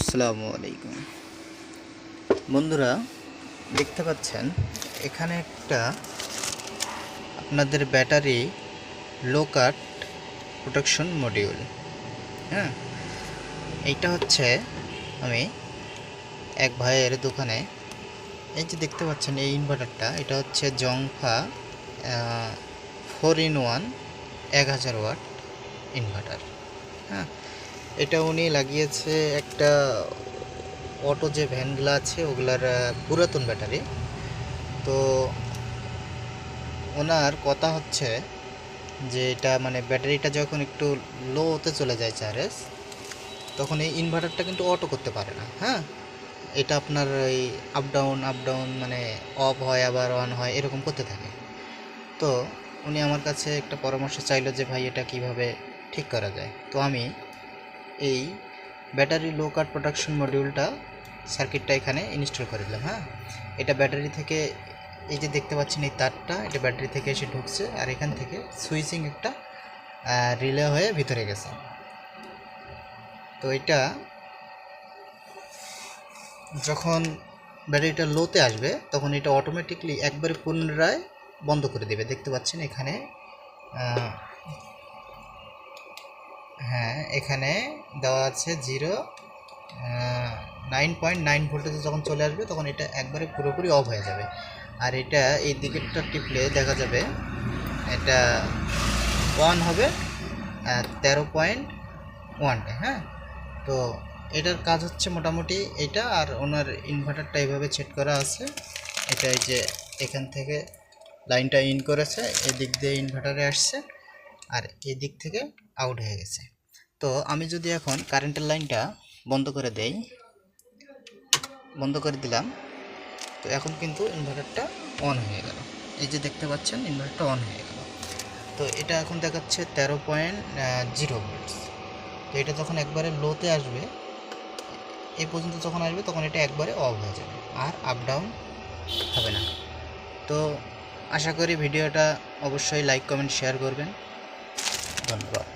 আসসালামু আলাইকুম বন্ধুরা, দেখতে পাচ্ছেন এখানে একটা আপনাদের ব্যাটারি লো কাট প্রোটেকশন মডিউল। হ্যাঁ, এইটা হচ্ছে আমি এক ভাইয়ের দোকানে, এই যে দেখতে পাচ্ছেন এই ইনভার্টারটা, এটা হচ্ছে জংফা 4-in-1 1000 ওয়াট ইনভার্টার। হ্যাঁ, এটা উনি লাগিয়েছে একটা অটো যে ভ্যানগুলো আছে ওগুলার পুরাতন ব্যাটারি। তো ওনার কথা হচ্ছে যে এটা মানে ব্যাটারিটা যখন একটু লোতে চলে যায় চার্জ, তখন এই ইনভার্টারটা কিন্তু অটো করতে পারে না। হ্যাঁ, এটা আপনার এই আপ ডাউন মানে অফ হয় আবার অন হয়, এরকম করতে থাকে। তো উনি আমার কাছে একটা পরামর্শ চাইলো যে ভাই এটা কিভাবে ঠিক করা যায়। তো আমি এই ব্যাটারি লো কাট প্রোটেকশন মডিউলটা সার্কিটটা এখানে ইনস্টল করে দিলাম। হ্যাঁ, এটা ব্যাটারি থেকে, এই যে দেখতে পাচ্ছেন এই তারটা, এটা ব্যাটারি থেকে এসে ঢুকছে আর এখান থেকে সুইচিং একটা রিলে হয়ে ভিতরে গেছে। তো এটা যখন ব্যাটারিটা লোতে আসবে তখন এটা অটোমেটিকলি একবারে পুনরায় বন্ধ করে দেবে। দেখতে পাচ্ছেন এখানে, হ্যাঁ এখানে দেওয়া আছে 9.9 ভোল্টেজে যখন চলে আসবে তখন এটা একবারে পুরোপুরি অফ হয়ে যাবে। আর এটা এই দিকেরটা টিপলে দেখা যাবে এটা অন হবে 13.1। হ্যাঁ, তো এটার কাজ হচ্ছে মোটামুটি এটা। আর ওনার ইনভার্টারটা এইভাবে সেট করা আছে, এটা এই যে এখান থেকে লাইনটা ইন করেছে, এদিক দিয়ে ইনভার্টারে আসছে আর এদিক থেকে আউট হয়ে গেছে। তো আমি যদি এখন কারেন্টের লাইনটা বন্ধ করে দেই, বন্ধ করে দিলাম, তো এখন কিন্তু ইনভার্টারটা অন হয়ে গেল। এই যে দেখতে পাচ্ছেন ইনভার্টারটা অন হয়ে গেল। তো এটা এখন দেখাচ্ছে 13.0 ভোল্টস। তো এটা যখন একবারে লোতে আসবে, এই পর্যন্ত যখন আসবে তখন এটা একবারে অফ হয়ে যাবে, আর আপ ডাউন হবে না। তো আশা করি ভিডিওটা অবশ্যই লাইক কমেন্ট শেয়ার করবেন। ধন্যবাদ।